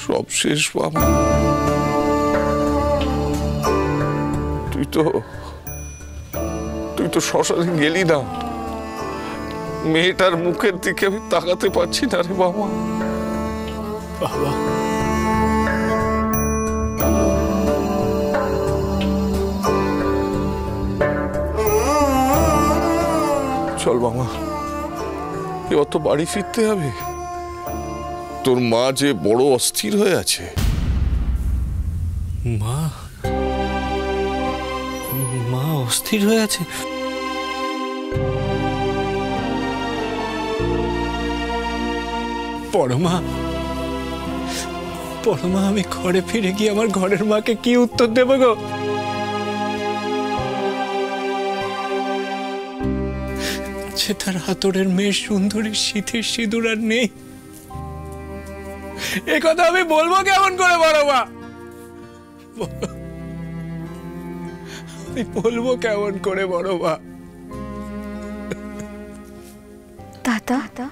সব শেষ বাবা। তুই তো শ্মশানে গেলি না। মেয়েটার মুখের দিকে আমি তাকাতে পারছি না রে বাবা। বাবা চল বাবা, এবার তো বাড়ি ফিরতে হবে। তোর মা যে বড় অস্থির হয়ে আছে। মা মা অস্থির হয়ে আছে? পরমা আমি ঘরে ফিরে গিয়ে আমার ঘরের মাকে কি উত্তর দেব গো? যে তার হাতরের মেয়ে সুন্দরী শীতের সিঁদুর আর নেই, এ কথা আমি বলবো কেমন করে পরমা? আমি বলবো কেমন করে পরমা? দাদা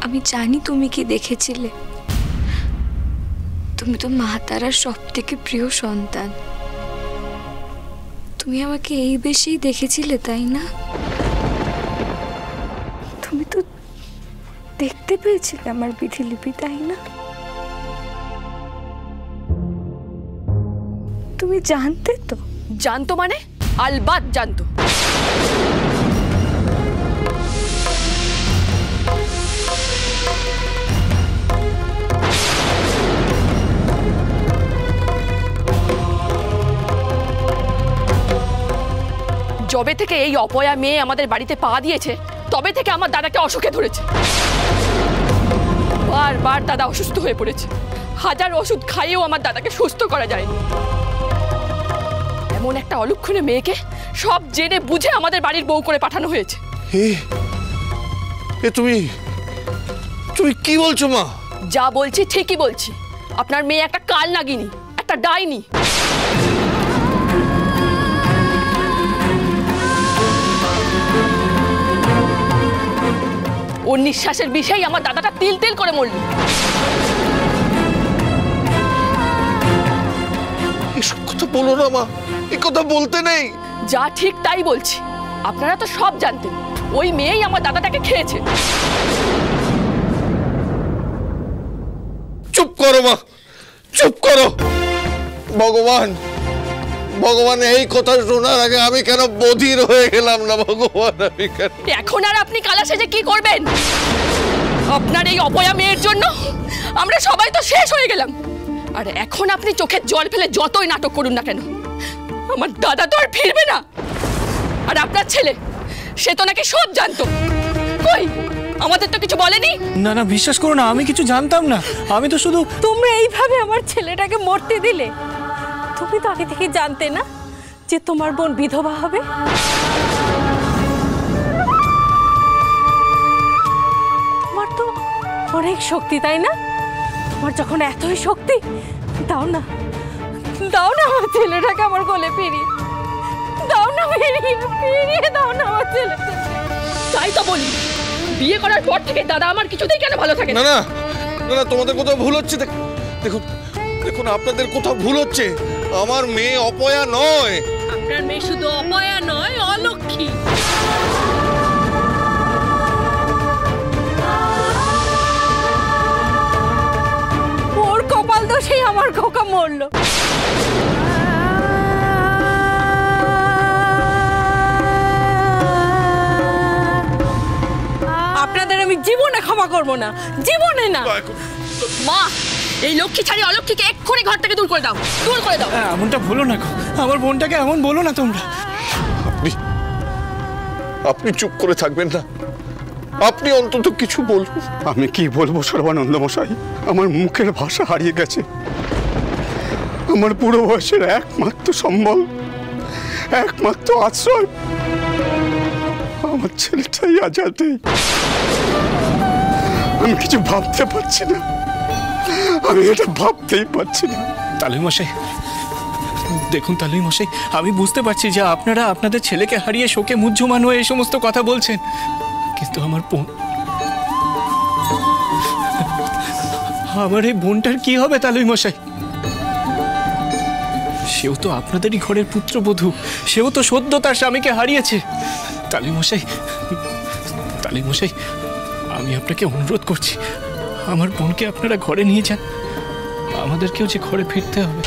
আমি জানি তুমি কি দেখেছিলে। তুমি তো মা তারার সব থেকে প্রিয় সন্তান। তুমি আমাকে এই বেশি দেখেছিলে, তাই না? তুমি তো দেখতে পেয়েছিলে আমার বিধিলিপি, তাই না? তুমি জানতে তো? জানতো মানে? আলবাত জানতো। যবে থেকে এই অপয়া মেয়ে আমাদের বাড়িতে পা দিয়েছে, তবে থেকে আমার দাদাকে অসুখে ধরেছে। বারবার দাদা অসুস্থ হয়ে পড়েছে। হাজার ওষুধ খাইয়েও আমার দাদাকে সুস্থ করা যায়নি। এমন একটা অলক্ষণে মেয়েকে সব জেনে বুঝে আমাদের বাড়ির বউ করে পাঠানো হয়েছে। তুমি কি বলছো মা? যা বলছি ঠিকই বলছি। আপনার মেয়ে একটা কাল নাগিনী, একটা ডাইনি। ওর নিঃশ্বাসের বিষয় আমার দাদাটা তিল তিল করে মরল। এসব কথা বলো না মা, এ কথা বলতে নেই। যা ঠিক তাই বলছি। আপনারা তো সব জানতেন ওই মেয়েই আমার দাদাটাকে খেয়েছে। চুপ করো মা, চুপ করো। ভগবান এই কথা শোনার আগে আমি কেন বধির হয়ে গেলাম না ভগবান? আমি কেন? এখন আর আপনি কালা সেজে কি করবেন? আপনার এই অপয়া মেয়ের জন্য আমরা সবাই তো শেষ হয়ে গেলাম। আর এখন আপনি চোখের জল ফেলে যতই নাটক করুন না কেন, আমার দাদা তো আর ফিরবে না। আর আপনার ছেলে, সে তো নাকি সব জানতো। কই, আমাদের তো কিছু বলেনি। না না, বিশ্বাস করো না, আমি কিছু জানতাম না। আমি তো শুধু... তোমরা এইভাবে আমার ছেলেটাকে মরতে দিলে? তুমি তো আগে থেকে জানতে না যে তোমার বোন বিধবা হবে? তোমার তো অনেক শক্তি, তাই না? তোমার যখন এতই শক্তি, দাও না আমার ছেলেটাকে আমার কোলে ফিরিয়ে দাও না। ফিরিয়ে দাও না আমার ছেলেটাকে। তাই তো বলি, বিয়ে করার পর থেকে দাদা আমার কিছুতেই কেন ভালো থাকে না। না না, তোমাদের কোথাও ভুল হচ্ছে। দেখুন আপনাদের কোথাও ভুল হচ্ছে। আমার মেয়ে অপয়া নয়। আপনার মেয়ে শুধু অপয়া নয়, অলক্ষী। ওর কপাল দোষেই আমার খোকা মরলো। ক্ষমা করবো না, জীবনে না। মা, এই লক্ষ্মী ছাড়ি অলক্ষ্মীকে এক্ষুনি ঘর থেকে দূর করে দাও, দূর করে দাও। এমনটা বলো না, আমার বোনটাকে এমন বলো না তোমরা। আপনি চুপ করে থাকবেন না? আপনি অন্তত কিছু বলুন। আমি কি বলবো সর্বানন্দ মশাই, আমার মুখের ভাষা হারিয়ে গেছে। আমার বুড়ো বয়সের একমাত্র সম্বল, একমাত্র আশ্রয় আমার ছেলেটাই আজাদ। আমি কিছু ভাবতে পারছি না, আমি এটা ভাবতেই পারছি না। তালুই মশাই, দেখুন তালুই মশাই, আমি বুঝতে পারছি যে আপনারা আপনাদের ছেলেকে হারিয়ে শোকে মুহ্যমান হয়ে এই সমস্ত কথা বলছেন, কিন্তু আমার বোন, আমার এই বোনটার কি হবে তালুই মশাই? সেও তো আপনাদেরই ঘরের পুত্রবধূ, সেও তো সদ্য তার স্বামীকে হারিয়েছে। তালুই মশাই, তালুই মশাই, আমি আপনাকে অনুরোধ করছি, আমার বোনকে আপনারা ঘরে নিয়ে যান, আমাদেরকেও যে ঘরে ফিরতে হবে।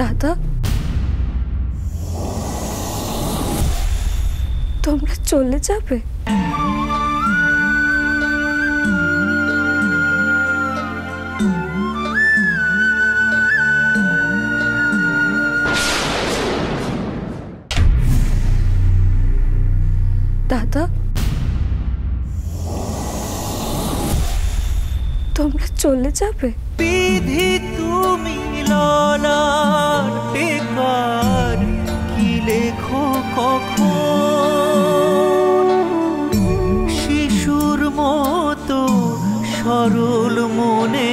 দাদা, তোমরা চলে যাবে? দাদা, তোমরা চলে যাবে? বিধি তুমি ললার টেকার কি লেখো কখন, শিশুর মতো সরল মনে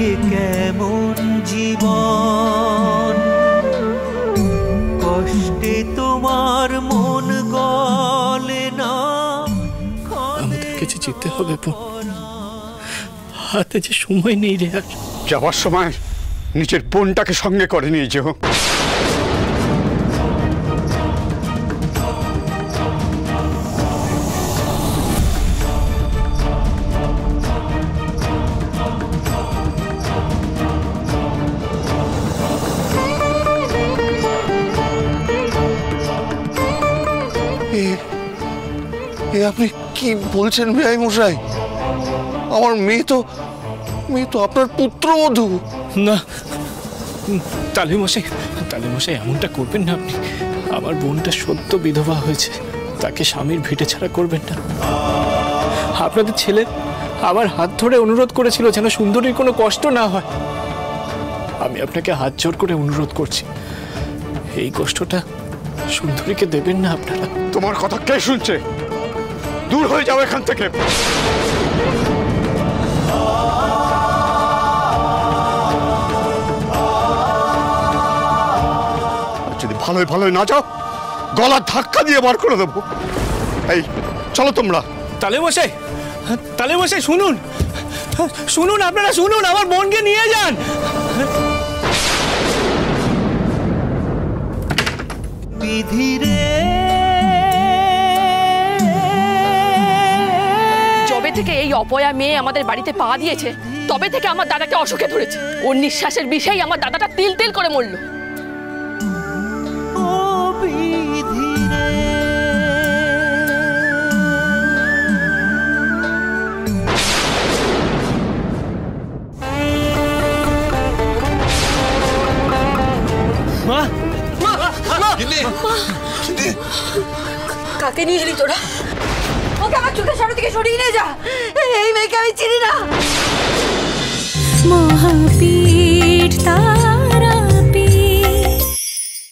এ কেমন জীবন, কষ্টে তোমার মন গলে না। আমাদেরকে যে যেতে হবে বোন, হাতে যে সময় নেই রে। আর যাওয়ার সময় নিজের বোনটাকে সঙ্গে করে নিয়ে যেও। আপনি কি বলছেন বেআই মশাই? আমার মেয়ে তো আপনার পুত্রবধূ। না তালুই মশাই, তালুই মশাই, এমনটা করবেন না আপনি। আমার বোনটা সদ্য বিধবা হয়েছে, তাকে স্বামীর ভিটে ছাড়া করবেন না। আপনাদের ছেলে আমার হাত ধরে অনুরোধ করেছিল যেন সুন্দরীর কোনো কষ্ট না হয়। আমি আপনাকে হাত জোর করে অনুরোধ করছি, এই কষ্টটা সুন্দরীকে দেবেন না আপনারা। তোমার কথা কে শুনছে? দূর হয়ে যাও এখান থেকে। যদি ভালোই ভালোই না যাও, গলা ধাক্কা দিয়ে বার করে দেবো। এই চলো তোমরা। তালুই মশাই, তালুই মশাই, শুনুন শুনুন, আপনারা শুনুন, আমার বোনকে নিয়ে যান। বিধিরে যবে থেকে এই অপয়া মেয়ে আমাদের বাড়িতে পা দিয়েছে, তবে থেকে আমার দাদাকে অসুখে ধরেছে। ওর নিঃশ্বাসের বিষেই আমার দাদাটা তিল তিল করে মরল। ও বিধিরে মা, কাকে নিয়ে এলি তোরা? ওকে আমার চোখের সামনে থেকে সরিয়ে নিয়ে যা, এই মেয়েকে আমি চিনি না। মহাবীর